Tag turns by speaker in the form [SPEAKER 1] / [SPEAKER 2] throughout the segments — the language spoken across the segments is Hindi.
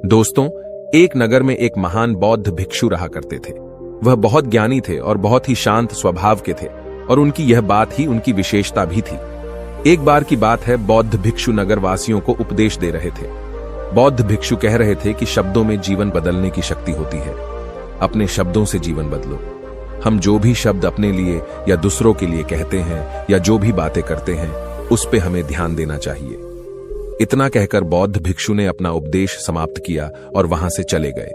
[SPEAKER 1] दोस्तों, एक नगर में एक महान बौद्ध भिक्षु रहा करते थे। वह बहुत ज्ञानी थे और बहुत ही शांत स्वभाव के थे और उनकी यह बात ही उनकी विशेषता भी थी। एक बार की बात है, बौद्ध भिक्षु नगर वासियों को उपदेश दे रहे थे। बौद्ध भिक्षु कह रहे थे कि शब्दों में जीवन बदलने की शक्ति होती है। अपने शब्दों से जीवन बदलो। हम जो भी शब्द अपने लिए या दूसरों के लिए कहते हैं या जो भी बातें करते हैं, उस पे हमें ध्यान देना चाहिए। इतना कहकर बौद्ध भिक्षु ने अपना उपदेश समाप्त किया और वहां से चले गए।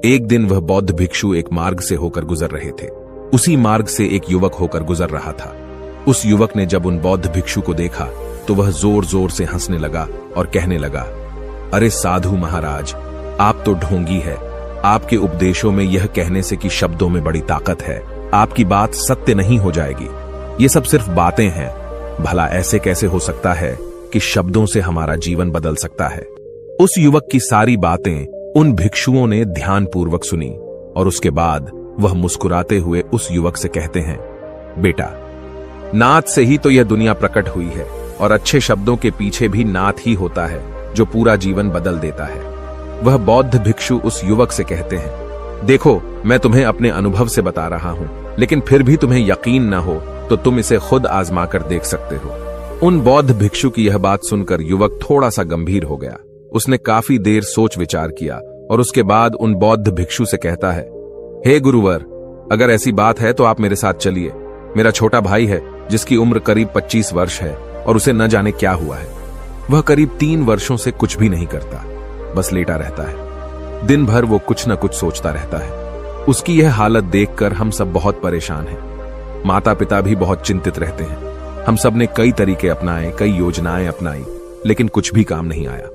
[SPEAKER 1] एक दिन वह बौद्ध भिक्षु एक मार्ग से होकर गुजर रहे थे। उसी मार्ग से एक युवक होकर गुजर रहा था। उस युवक ने जब उन बौद्ध भिक्षु को देखा तो वह जोर जोर से हंसने लगा और कहने लगा, अरे साधु महाराज, आप तो ढोंगी है। आपके उपदेशों में यह कहने से कि शब्दों में बड़ी ताकत है, आपकी बात सत्य नहीं हो जाएगी। ये सब सिर्फ बातें हैं। भला ऐसे कैसे हो सकता है कि शब्दों से हमारा जीवन बदल सकता है। उस युवक की सारी बातें उन भिक्षुओं ने ध्यानपूर्वक सुनी और उसके बाद वह मुस्कुराते हुए उस युवक से कहते हैं, बेटा, नाद से ही तो यह दुनिया प्रकट हुई है और अच्छे शब्दों के पीछे भी नाद ही होता है जो पूरा जीवन बदल देता है। वह बौद्ध भिक्षु उस युवक से कहते हैं, देखो, मैं तुम्हें अपने अनुभव से बता रहा हूं, लेकिन फिर भी तुम्हें यकीन न हो तो तुम इसे खुद आजमा कर देख सकते हो। उन बौद्ध भिक्षु की यह बात सुनकर युवक थोड़ा सा गंभीर हो गया। उसने काफी देर सोच विचार किया और उसके बाद उन बौद्ध भिक्षु से कहता है, हे गुरुवर, अगर ऐसी बात है तो आप मेरे साथ चलिए। मेरा छोटा भाई है जिसकी उम्र करीब 25 वर्ष है और उसे न जाने क्या हुआ है। वह करीब 3 वर्षों से कुछ भी नहीं करता, बस लेटा रहता है। दिन भर वो कुछ न कुछ सोचता रहता है। उसकी यह हालत देखकर हम सब बहुत परेशान हैं। माता पिता भी बहुत चिंतित रहते हैं। हम सब ने कई तरीके अपनाए, कई योजनाएं अपनाई, लेकिन कुछ भी काम नहीं आया।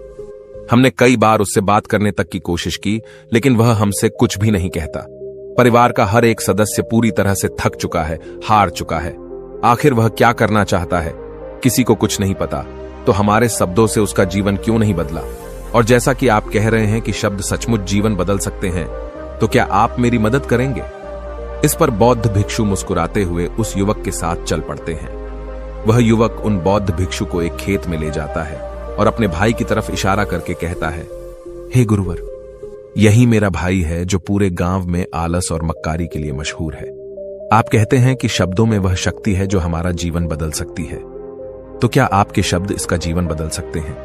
[SPEAKER 1] हमने कई बार उससे बात करने तक की कोशिश की, लेकिन वह हमसे कुछ भी नहीं कहता। परिवार का हर एक सदस्य पूरी तरह से थक चुका है, हार चुका है। आखिर वह क्या करना चाहता है, किसी को कुछ नहीं पता। तो हमारे शब्दों से उसका जीवन क्यों नहीं बदला? और जैसा कि आप कह रहे हैं कि शब्द सचमुच जीवन बदल सकते हैं, तो क्या आप मेरी मदद करेंगे? इस पर बौद्ध भिक्षु मुस्कुराते हुए उस युवक के साथ चल पड़ते हैं। वह युवक उन बौद्ध भिक्षु को एक खेत में ले जाता है और अपने भाई की तरफ इशारा करके कहता है, हे गुरुवर, यही मेरा भाई है जो पूरे गांव में आलस और मक्कारी के लिए मशहूर है। आप कहते हैं कि शब्दों में वह शक्ति है जो हमारा जीवन बदल सकती है। तो क्या आपके शब्द इसका जीवन बदल सकते हैं?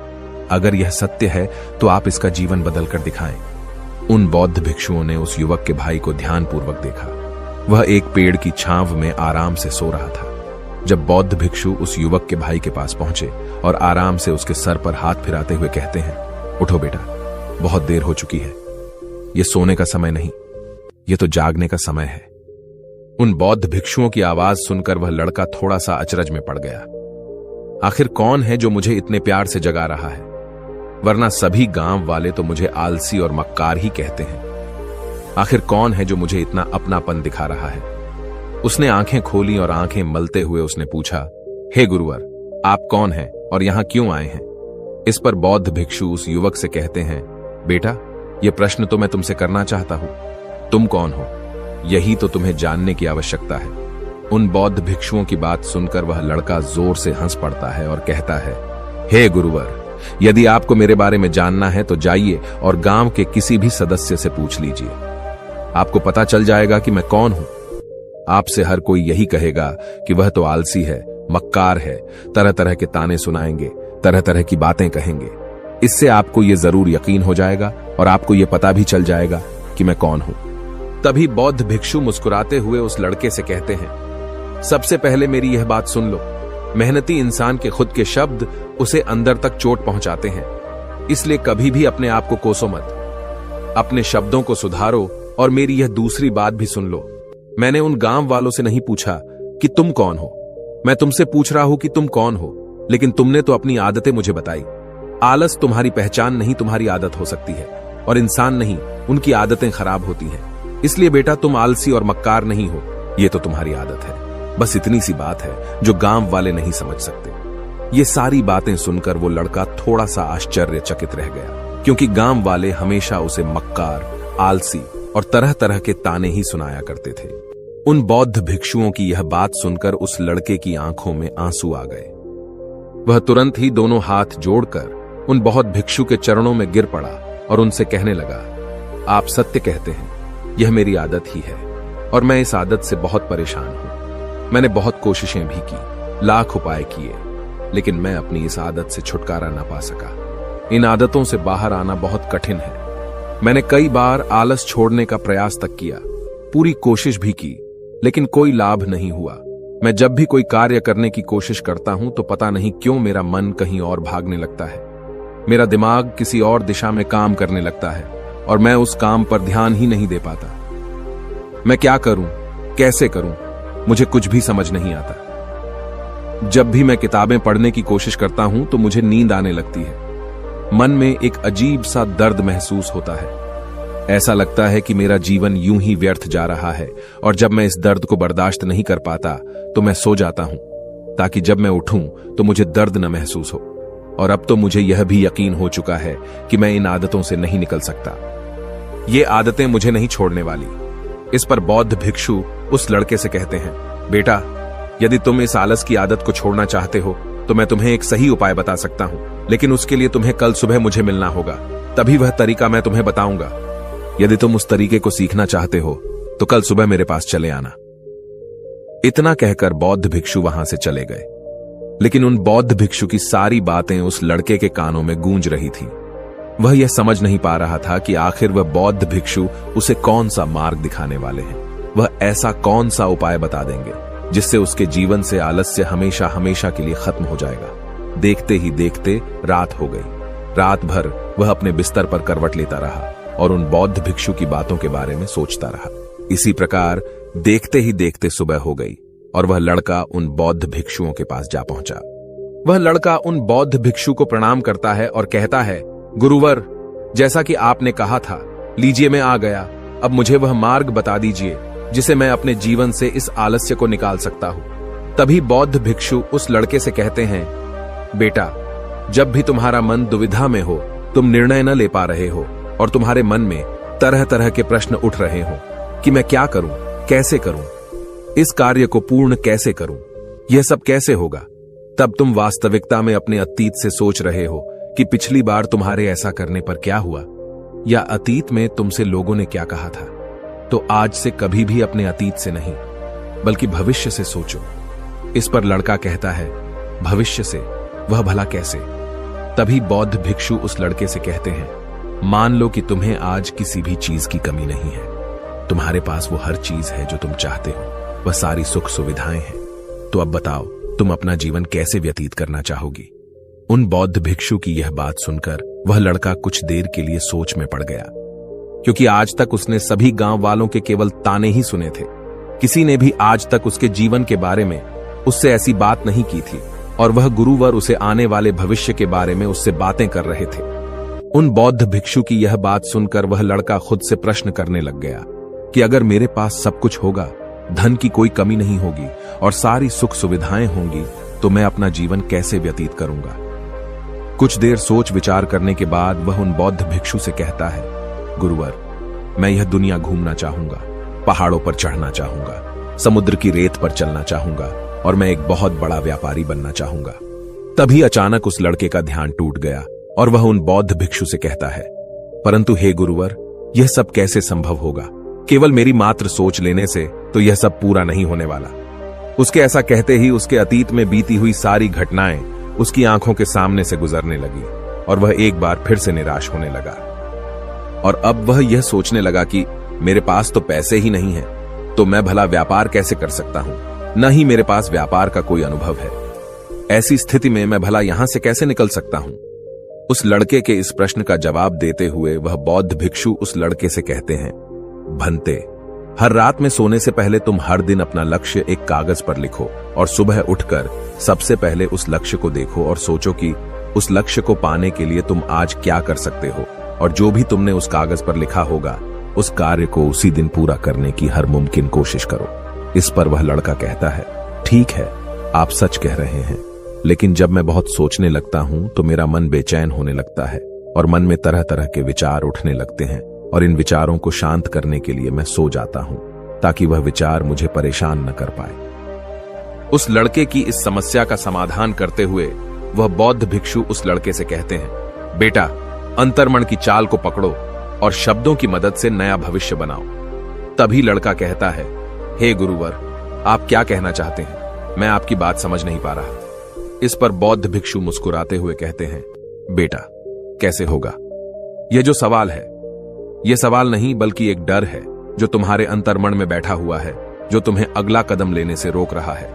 [SPEAKER 1] अगर यह सत्य है तो आप इसका जीवन बदल कर दिखाएं। उन बौद्ध भिक्षुओं ने उस युवक के भाई को ध्यानपूर्वक देखा। वह एक पेड़ की छांव में आराम से सो रहा था। जब बौद्ध भिक्षु उस युवक के भाई के पास पहुंचे और आराम से उसके सर पर हाथ फिराते हुए कहते हैं, उठो बेटा, बहुत देर हो चुकी है। यह सोने का समय नहीं, यह तो जागने का समय है। उन बौद्ध भिक्षुओं की आवाज सुनकर वह लड़का थोड़ा सा अचरज में पड़ गया। आखिर कौन है जो मुझे इतने प्यार से जगा रहा है? वरना सभी गांव वाले तो मुझे आलसी और मक्कार ही कहते हैं। आखिर कौन है जो मुझे इतना अपनापन दिखा रहा है? उसने आंखें खोली और आंखें मलते हुए उसने पूछा, हे गुरुवर, आप कौन हैं और यहां क्यों आए हैं? इस पर बौद्ध भिक्षु उस युवक से कहते हैं, बेटा, यह प्रश्न तो मैं तुमसे करना चाहता हूं। तुम कौन हो, यही तो तुम्हें जानने की आवश्यकता है। उन बौद्ध भिक्षुओं की बात सुनकर वह लड़का जोर से हंस पड़ता है और कहता है, हे गुरुवर, यदि आपको मेरे बारे में जानना है तो जाइए और गांव के किसी भी सदस्य से पूछ लीजिए। आपको पता चल जाएगा कि मैं कौन हूं। आपसे हर कोई यही कहेगा कि वह तो आलसी है, मक्कार है, तरह तरह के ताने सुनाएंगे, तरह तरह की बातें कहेंगे। इससे आपको यह जरूर यकीन हो जाएगा और आपको यह पता भी चल जाएगा कि मैं कौन हूं। तभी बौद्ध भिक्षु मुस्कुराते हुए उस लड़के से कहते हैं, सबसे पहले मेरी यह बात सुन लो। मेहनती इंसान के खुद के शब्द उसे अंदर तक चोट पहुंचाते हैं। इसलिए कभी भी अपने आप को कोसो मत। अपने शब्दों को सुधारो। और मेरी यह दूसरी बात भी सुन लो। मैंने उन गांव वालों से नहीं पूछा कि तुम कौन हो। मैं तुमसे पूछ रहा हूं कि तुम कौन हो, लेकिन तुमने तो अपनी आदतें मुझे बताई। आलस तुम्हारी पहचान नहीं, तुम्हारी आदत हो सकती है, और इंसान नहीं, उनकी आदतें खराब होती हैं। इसलिए बेटा, तुम आलसी और मक्कार नहीं हो, यह तो तुम्हारी आदत है। बस इतनी सी बात है जो गांव वाले नहीं समझ सकते। ये सारी बातें सुनकर वो लड़का थोड़ा सा आश्चर्यचकित रह गया, क्योंकि गांव वाले हमेशा उसे मक्कार, आलसी और तरह तरह के ताने ही सुनाया करते थे। उन बौद्ध भिक्षुओं की यह बात सुनकर उस लड़के की आंखों में आंसू आ गए। वह तुरंत ही दोनों हाथ जोड़कर उन बौद्ध भिक्षु के चरणों में गिर पड़ा और उनसे कहने लगा, आप सत्य कहते हैं, यह मेरी आदत ही है और मैं इस आदत से बहुत परेशान हूं। मैंने बहुत कोशिशें भी की, लाख उपाय किए, लेकिन मैं अपनी इस आदत से छुटकारा ना पा सका। इन आदतों से बाहर आना बहुत कठिन है। मैंने कई बार आलस छोड़ने का प्रयास तक किया, पूरी कोशिश भी की, लेकिन कोई लाभ नहीं हुआ। मैं जब भी कोई कार्य करने की कोशिश करता हूं तो पता नहीं क्यों मेरा मन कहीं और भागने लगता है। मेरा दिमाग किसी और दिशा में काम करने लगता है और मैं उस काम पर ध्यान ही नहीं दे पाता। मैं क्या करूं, कैसे करूं, मुझे कुछ भी समझ नहीं आता। जब भी मैं किताबें पढ़ने की कोशिश करता हूं तो मुझे नींद आने लगती है। मन में एक अजीब सा दर्द महसूस होता है। ऐसा लगता है कि मेरा जीवन यूं ही व्यर्थ जा रहा है और जब मैं इस दर्द को बर्दाश्त नहीं कर पाता तो मैं सो जाता हूं, ताकि जब मैं उठूं तो मुझे दर्द न महसूस हो। और अब तो मुझे यह भी यकीन हो चुका है कि मैं इन आदतों से नहीं निकल सकता। ये आदतें मुझे नहीं छोड़ने वाली। इस पर बौद्ध भिक्षु उस लड़के से कहते हैं, बेटा, यदि तुम इस आलस की आदत को छोड़ना चाहते हो तो मैं तुम्हें एक सही उपाय बता सकता हूं, लेकिन उसके लिए तुम्हें कल सुबह मुझे मिलना होगा, तभी वह तरीका मैं तुम्हें बताऊंगा। यदि तुम उस तरीके को सीखना चाहते हो तो कल सुबह मेरे पास चले आना। इतना कहकर बौद्ध भिक्षु वहां से चले गए, लेकिन उन बौद्ध भिक्षु की सारी बातें उस लड़के के कानों में गूंज रही थी। वह यह समझ नहीं पा रहा था कि आखिर वह बौद्ध भिक्षु उसे कौन सा मार्ग दिखाने वाले हैं। वह ऐसा कौन सा उपाय बता देंगे जिससे उसके जीवन से आलस्य हमेशा हमेशा के लिए खत्म हो जाएगा। देखते ही देखते रात हो गई। रात भर वह अपने बिस्तर पर करवट लेता रहा और उन बौद्ध भिक्षु की बातों के बारे में सोचता रहा। इसी प्रकार देखते ही देखते सुबह हो गई और वह लड़का उन बौद्ध भिक्षुओं के पास जा पहुंचा। वह लड़का उन बौद्ध भिक्षु को प्रणाम करता है और कहता है, गुरुवर, जैसा कि आपने कहा था, लीजिए मैं आ गया। अब मुझे वह मार्ग बता दीजिए जिसे मैं अपने जीवन से इस आलस्य को निकाल सकता हूं। तभी बौद्ध भिक्षु उस लड़के से कहते हैं, बेटा, जब भी तुम्हारा मन दुविधा में हो, तुम निर्णय न ले पा रहे हो और तुम्हारे मन में तरह तरह के प्रश्न उठ रहे हो कि मैं क्या करूं, कैसे करूं, इस कार्य को पूर्ण कैसे करूं, यह सब कैसे होगा, तब तुम वास्तविकता में अपने अतीत से सोच रहे हो कि पिछली बार तुम्हारे ऐसा करने पर क्या हुआ, या अतीत में तुमसे लोगों ने क्या कहा था। तो आज से कभी भी अपने अतीत से नहीं, बल्कि भविष्य से सोचो। इस पर लड़का कहता है, भविष्य से? वह भला कैसे? तभी बौद्ध भिक्षु उस लड़के से कहते हैं, मान लो कि तुम्हें आज किसी भी चीज की कमी नहीं है। तुम्हारे पास वो हर चीज है जो तुम चाहते हो, वह सारी सुख सुविधाएं हैं। तो अब बताओ, तुम अपना जीवन कैसे व्यतीत करना चाहोगी? उन बौद्ध भिक्षु की यह बात सुनकर वह लड़का कुछ देर के लिए सोच में पड़ गया, क्योंकि आज तक उसने सभी गांव वालों के केवल ताने ही सुने थे। किसी ने भी आज तक उसके जीवन के बारे में उससे ऐसी बात नहीं की थी और वह गुरुवर उसे आने वाले भविष्य के बारे में उससे बातें कर रहे थे। उन बौद्ध भिक्षु की यह बात सुनकर वह लड़का खुद से प्रश्न करने लग गया कि अगर मेरे पास सब कुछ होगा, धन की कोई कमी नहीं होगी और सारी सुख सुविधाएं होंगी, तो मैं अपना जीवन कैसे व्यतीत करूंगा? कुछ देर सोच विचार करने के बाद वह उन बौद्ध भिक्षु से कहता है, गुरुवर, मैं यह दुनिया घूमना चाहूंगा, पहाड़ों पर चढ़ना चाहूंगा, समुद्र की रेत पर चलना चाहूंगा और मैं एक बहुत बड़ा व्यापारी बनना चाहूंगा। तभी अचानक उस लड़के का ध्यान टूट गया और वह उन बौद्ध भिक्षु से कहता है, परंतु हे गुरुवर, यह सब कैसे संभव होगा? केवल मेरी मात्र सोच लेने से तो यह सब पूरा नहीं होने वाला। उसके ऐसा कहते ही उसके अतीत में बीती हुई सारी घटनाएं उसकी आंखों के सामने से गुजरने लगी और वह एक बार फिर से निराश होने लगा। और अब वह यह सोचने लगा कि मेरे पास तो पैसे ही नहीं है, तो मैं भला व्यापार कैसे कर सकता हूं? न ही मेरे पास व्यापार का कोई अनुभव है। ऐसी स्थिति में मैं भला यहां से कैसे निकल सकता हूं? उस लड़के के इस प्रश्न का जवाब देते हुए वह बौद्ध भिक्षु उस लड़के से कहते हैं, भंते, हर रात में सोने से पहले तुम हर दिन अपना लक्ष्य एक कागज पर लिखो और सुबह उठकर सबसे पहले उस लक्ष्य को देखो और सोचो कि उस लक्ष्य को पाने के लिए तुम आज क्या कर सकते हो, और जो भी तुमने उस कागज पर लिखा होगा उस कार्य को उसी दिन पूरा करने की हर मुमकिन कोशिश करो। इस पर वह लड़का कहता है, ठीक है, आप सच कह रहे हैं, लेकिन जब मैं बहुत सोचने लगता हूं तो मेरा मन बेचैन होने लगता है और मन में तरह तरह के विचार उठने लगते हैं और इन विचारों को शांत करने के लिए मैं सो जाता हूं ताकि वह विचार मुझे परेशान न कर पाए। उस लड़के की इस समस्या का समाधान करते हुए वह बौद्ध भिक्षु उस लड़के से कहते हैं, बेटा, अंतर्मन की चाल को पकड़ो और शब्दों की मदद से नया भविष्य बनाओ। तभी लड़का कहता है, हे गुरुवर, आप क्या कहना चाहते हैं? मैं आपकी बात समझ नहीं पा रहा। इस पर बौद्ध भिक्षु मुस्कुराते हुए कहते हैं, बेटा, कैसे होगा? यह जो सवाल है, यह सवाल नहीं बल्कि एक डर है जो तुम्हारे अंतर्मन में बैठा हुआ है, जो तुम्हें अगला कदम लेने से रोक रहा है,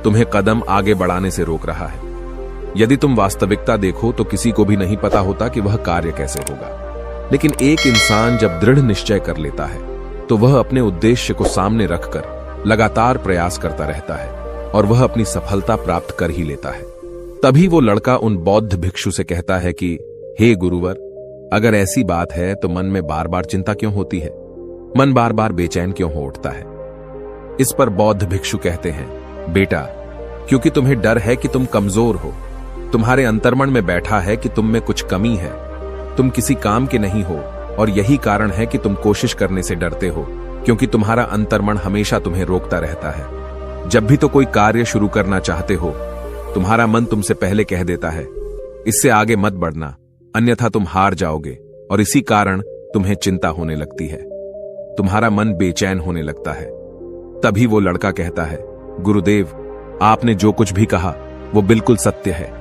[SPEAKER 1] तुम्हें कदम आगे बढ़ाने से रोक रहा है। यदि तुम वास्तविकता देखो तो किसी को भी नहीं पता होता कि वह कार्य कैसे होगा, लेकिन एक इंसान जब दृढ़ निश्चय कर लेता है तो वह अपने उद्देश्य को सामने रखकर लगातार प्रयास करता रहता है और वह अपनी सफलता प्राप्त कर ही लेता है। तभी वो लड़का उन बौद्ध भिक्षु से कहता है कि हे गुरुवर, अगर ऐसी बात है तो मन में बार बार चिंता क्यों होती है? मन बार बार बेचैन क्यों हो उठता है? इस पर बौद्ध भिक्षु कहते हैं, बेटा, क्योंकि तुम्हें डर है कि तुम कमजोर हो। तुम्हारे अंतर्मन में बैठा है कि तुम में कुछ कमी है, तुम किसी काम के नहीं हो, और यही कारण है कि तुम कोशिश करने से डरते हो, क्योंकि तुम्हारा अंतर्मन हमेशा तुम्हें रोकता रहता है। जब भी तो कोई कार्य शुरू करना चाहते हो, तुम्हारा मन तुमसे पहले कह देता है, इससे आगे मत बढ़ना, अन्यथा तुम हार जाओगे, और इसी कारण तुम्हें चिंता होने लगती है, तुम्हारा मन बेचैन होने लगता है। तभी वो लड़का कहता है, गुरुदेव, आपने जो कुछ भी कहा वो बिल्कुल सत्य है,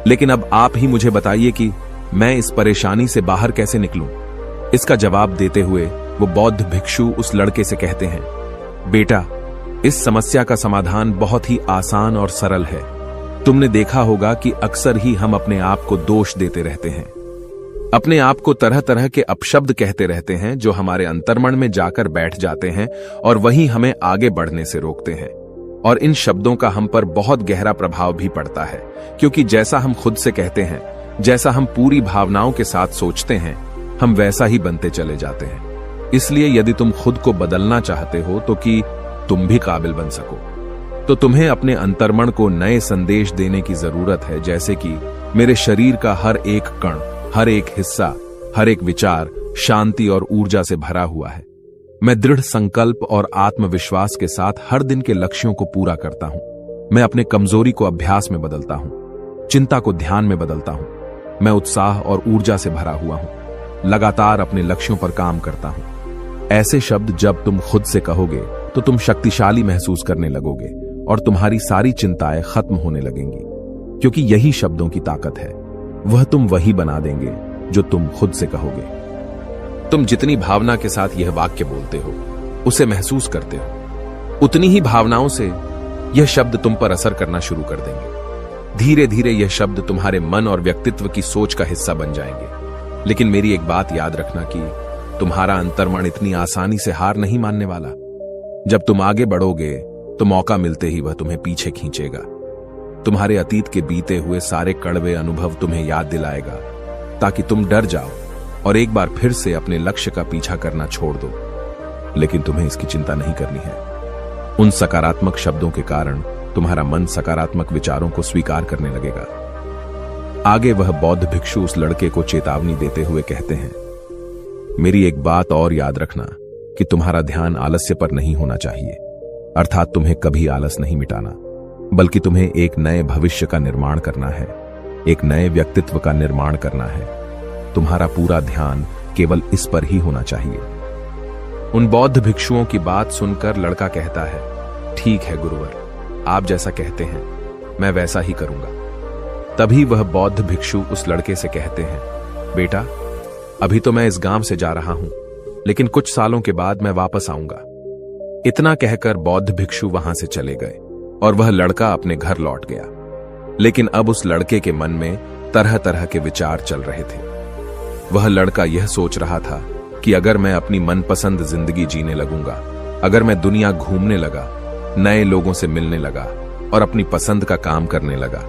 [SPEAKER 1] लेकिन अब आप ही मुझे बताइए कि मैं इस परेशानी से बाहर कैसे निकलूं? इसका जवाब देते हुए वो बौद्ध भिक्षु उस लड़के से कहते हैं, बेटा, इस समस्या का समाधान बहुत ही आसान और सरल है। तुमने देखा होगा कि अक्सर ही हम अपने आप को दोष देते रहते हैं, अपने आप को तरह तरह के अपशब्द कहते रहते हैं जो हमारे अंतर्मन में जाकर बैठ जाते हैं और वही हमें आगे बढ़ने से रोकते हैं। और इन शब्दों का हम पर बहुत गहरा प्रभाव भी पड़ता है, क्योंकि जैसा हम खुद से कहते हैं, जैसा हम पूरी भावनाओं के साथ सोचते हैं, हम वैसा ही बनते चले जाते हैं। इसलिए यदि तुम खुद को बदलना चाहते हो तो कि तुम भी काबिल बन सको, तो तुम्हें अपने अंतर्मन को नए संदेश देने की जरूरत है, जैसे कि मेरे शरीर का हर एक कण, हर एक हिस्सा, हर एक विचार शांति और ऊर्जा से भरा हुआ है। मैं दृढ़ संकल्प और आत्मविश्वास के साथ हर दिन के लक्ष्यों को पूरा करता हूं। मैं अपने कमजोरी को अभ्यास में बदलता हूं, चिंता को ध्यान में बदलता हूं। मैं उत्साह और ऊर्जा से भरा हुआ हूं, लगातार अपने लक्ष्यों पर काम करता हूं। ऐसे शब्द जब तुम खुद से कहोगे तो तुम शक्तिशाली महसूस करने लगोगे और तुम्हारी सारी चिंताएं खत्म होने लगेंगी, क्योंकि यही शब्दों की ताकत है। वह तुम वही बना देंगे जो तुम खुद से कहोगे। तुम जितनी भावना के साथ यह वाक्य बोलते हो, उसे महसूस करते हो, उतनी ही भावनाओं से यह शब्द तुम पर असर करना शुरू कर देंगे। धीरे धीरे यह शब्द तुम्हारे मन और व्यक्तित्व की सोच का हिस्सा बन जाएंगे। लेकिन मेरी एक बात याद रखना कि तुम्हारा अंतर्मन इतनी आसानी से हार नहीं मानने वाला। जब तुम आगे बढ़ोगे तो मौका मिलते ही वह तुम्हें पीछे खींचेगा। तुम्हारे अतीत के बीते हुए सारे कड़वे अनुभव तुम्हें याद दिलाएगा, ताकि तुम डर जाओ और एक बार फिर से अपने लक्ष्य का पीछा करना छोड़ दो। लेकिन तुम्हें इसकी चिंता नहीं करनी है। उन सकारात्मक शब्दों के कारण तुम्हारा मन सकारात्मक विचारों को स्वीकार करने लगेगा। आगे वह बौद्ध भिक्षु उस लड़के को चेतावनी देते हुए कहते हैं, मेरी एक बात और याद रखना कि तुम्हारा ध्यान आलस्य पर नहीं होना चाहिए, अर्थात तुम्हें कभी आलस नहीं मिटाना, बल्कि तुम्हें एक नए भविष्य का निर्माण करना है, एक नए व्यक्तित्व का निर्माण करना है। तुम्हारा पूरा ध्यान केवल इस पर ही होना चाहिए। उन बौद्ध भिक्षुओं की बात सुनकर लड़का कहता है, ठीक है गुरुवर, आप जैसा कहते हैं मैं वैसा ही करूंगा। तभी वह बौद्ध भिक्षु उस लड़के से कहते हैं, बेटा, अभी तो मैं इस गांव से जा रहा हूं, लेकिन कुछ सालों के बाद मैं वापस आऊंगा। इतना कहकर बौद्ध भिक्षु वहां से चले गए और वह लड़का अपने घर लौट गया। लेकिन अब उस लड़के के मन में तरह तरह के विचार चल रहे थे। वह लड़का यह सोच रहा था कि अगर मैं अपनी मनपसंद जिंदगी जीने लगूंगा, अगर मैं दुनिया घूमने लगा, नए लोगों से मिलने लगा और अपनी पसंद का काम करने लगा,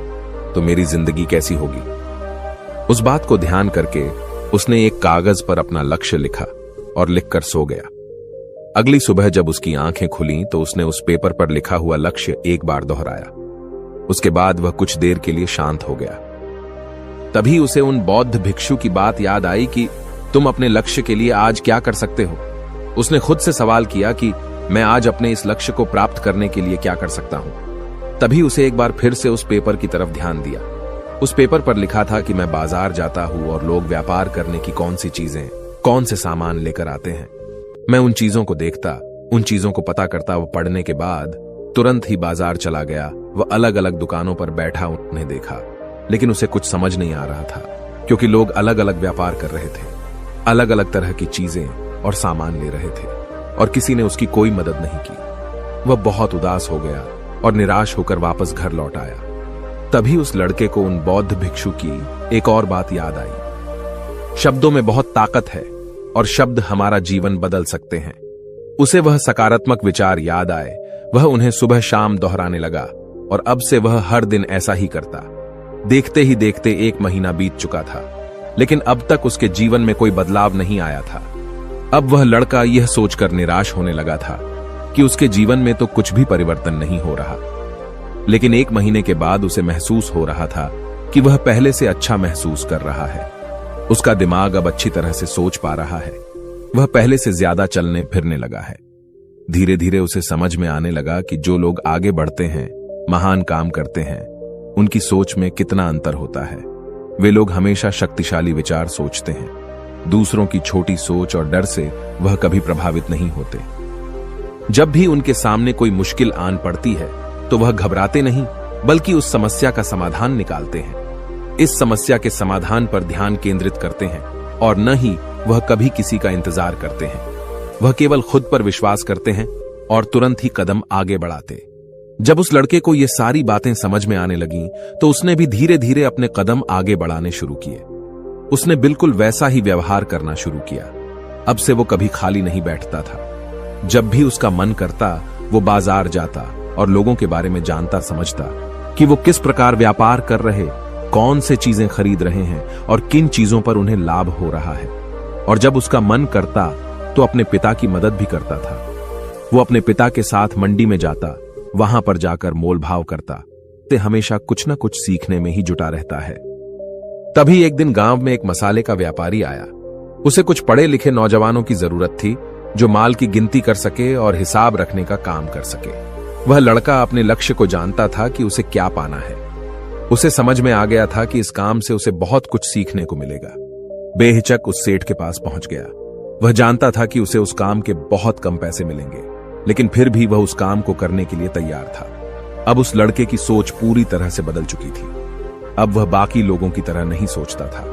[SPEAKER 1] तो मेरी जिंदगी कैसी होगी। उस बात को ध्यान करके उसने एक कागज पर अपना लक्ष्य लिखा और लिखकर सो गया। अगली सुबह जब उसकी आंखें खुलीं तो उसने उस पेपर पर लिखा हुआ लक्ष्य एक बार दोहराया। उसके बाद वह कुछ देर के लिए शांत हो गया। तभी उसे उन बौद्ध भिक्षु की बात याद आई कि तुम अपने लक्ष्य के लिए आज क्या कर सकते हो। उसने खुद से सवाल किया कि मैं आज अपने इस लक्ष्य को प्राप्त करने के लिए क्या कर सकता हूं। तभी उसे एक बार फिर से उस पेपर की तरफ ध्यान दिया। उस पेपर पर लिखा था कि मैं बाजार जाता हूं और लोग व्यापार करने की कौन सी चीजें, कौन से सामान लेकर आते हैं। मैं उन चीजों को देखता, उन चीजों को पता करता। वो पढ़ने के बाद तुरंत ही बाजार चला गया। वह अलग अलग दुकानों पर बैठा उन्हें देखा, लेकिन उसे कुछ समझ नहीं आ रहा था, क्योंकि लोग अलग अलग व्यापार कर रहे थे, अलग अलग तरह की चीजें और सामान ले रहे थे, और किसी ने उसकी कोई मदद नहीं की। वह बहुत उदास हो गया और निराश होकर वापस घर लौट आया। तभी उस लड़के को उन बौद्ध भिक्षु की एक और बात याद आई। शब्दों में बहुत ताकत है और शब्द हमारा जीवन बदल सकते हैं। उसे वह सकारात्मक विचार याद आए। वह उन्हें सुबह शाम दोहराने लगा और अब से वह हर दिन ऐसा ही करता। देखते ही देखते 1 महीना बीत चुका था, लेकिन अब तक उसके जीवन में कोई बदलाव नहीं आया था। अब वह लड़का यह सोचकर निराश होने लगा था कि उसके जीवन में तो कुछ भी परिवर्तन नहीं हो रहा। लेकिन 1 महीने के बाद उसे महसूस हो रहा था कि वह पहले से अच्छा महसूस कर रहा है। उसका दिमाग अब अच्छी तरह से सोच पा रहा है। वह पहले से ज्यादा चलने फिरने लगा है। धीरे धीरे उसे समझ में आने लगा कि जो लोग आगे बढ़ते हैं, महान काम करते हैं, उनकी सोच में कितना अंतर होता है। वे लोग हमेशा शक्तिशाली विचार सोचते हैं। दूसरों की छोटी सोच और डर से वह कभी प्रभावित नहीं होते। जब भी उनके सामने कोई मुश्किल आन पड़ती है तो वह घबराते नहीं, बल्कि उस समस्या का समाधान निकालते हैं। इस समस्या के समाधान पर ध्यान केंद्रित करते हैं और न ही वह कभी किसी का इंतजार करते हैं। वह केवल खुद पर विश्वास करते हैं और तुरंत ही कदम आगे बढ़ाते। जब उस लड़के को ये सारी बातें समझ में आने लगीं, तो उसने भी धीरे धीरे अपने कदम आगे बढ़ाने शुरू किए। उसने बिल्कुल वैसा ही व्यवहार करना शुरू किया। अब से वो कभी खाली नहीं बैठता था। जब भी उसका मन करता, वो बाजार जाता और लोगों के बारे में जानता समझता कि वो किस प्रकार व्यापार कर रहे, कौन से चीजें खरीद रहे हैं और किन चीजों पर उन्हें लाभ हो रहा है। और जब उसका मन करता तो अपने पिता की मदद भी करता था। वो अपने पिता के साथ मंडी में जाता, वहां पर जाकर मोल भाव करता। ते हमेशा कुछ न कुछ सीखने में ही जुटा रहता है। तभी एक दिन गांव में एक मसाले का व्यापारी आया। उसे कुछ पढ़े लिखे नौजवानों की जरूरत थी, जो माल की गिनती कर सके और हिसाब रखने का काम कर सके। वह लड़का अपने लक्ष्य को जानता था कि उसे क्या पाना है। उसे समझ में आ गया था कि इस काम से उसे बहुत कुछ सीखने को मिलेगा। बेहिचक उस सेठ के पास पहुंच गया। वह जानता था कि उसे उस काम के बहुत कम पैसे मिलेंगे, लेकिन फिर भी वह उस काम को करने के लिए तैयार था। अब उस लड़के की सोच पूरी तरह से बदल चुकी थी। अब वह बाकी लोगों की तरह नहीं सोचता था।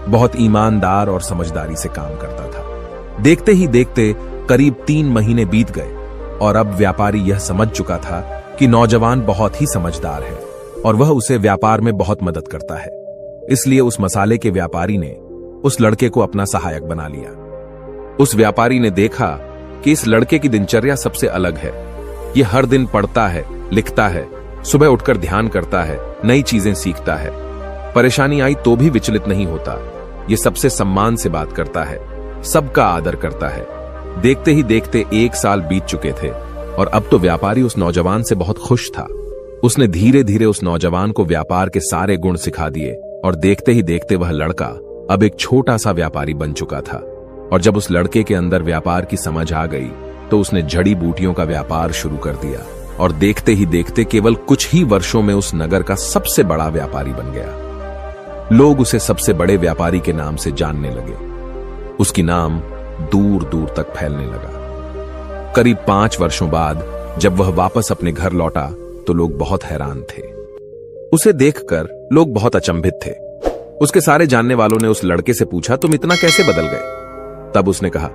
[SPEAKER 1] बहुत ईमानदार और समझदारी से काम करता था। देखते ही देखते करीब 3 महीने बीत गए और अब व्यापारी यह समझ चुका था कि नौजवान बहुत ही समझदार है और वह उसे व्यापार में बहुत मदद करता है। इसलिए उस मसाले के व्यापारी ने उस लड़के को अपना सहायक बना लिया। उस व्यापारी ने देखा कि इस लड़के की दिनचर्या सबसे अलग है। यह हर दिन पढ़ता है, लिखता है, सुबह उठकर ध्यान करता है, नई चीजें सीखता है। परेशानी आई तो भी विचलित नहीं होता। यह सबसे सम्मान से बात करता है, सबका आदर करता है। देखते ही देखते 1 साल बीत चुके थे और अब तो व्यापारी उस नौजवान से बहुत खुश था। उसने धीरे धीरे उस नौजवान को व्यापार के सारे गुण सिखा दिए और देखते ही देखते वह लड़का अब एक छोटा सा व्यापारी बन चुका था। और जब उस लड़के के अंदर व्यापार की समझ आ गई तो उसने जड़ी बूटियों का व्यापार शुरू कर दिया और देखते ही देखते केवल कुछ ही वर्षों में उस नगर का सबसे बड़ा व्यापारी बन गया। लोग उसे सबसे बड़े व्यापारी के नाम से जानने लगे। उसकी नाम दूर दूर तक फैलने लगा। करीब 5 वर्षों बाद जब वह वापस अपने घर लौटा तो लोग बहुत हैरान थे। उसे देखकर लोग बहुत अचंभित थे। उसके सारे जानने वालों ने उस लड़के से पूछा, तुम इतना कैसे बदल गए? तब उसने कहा,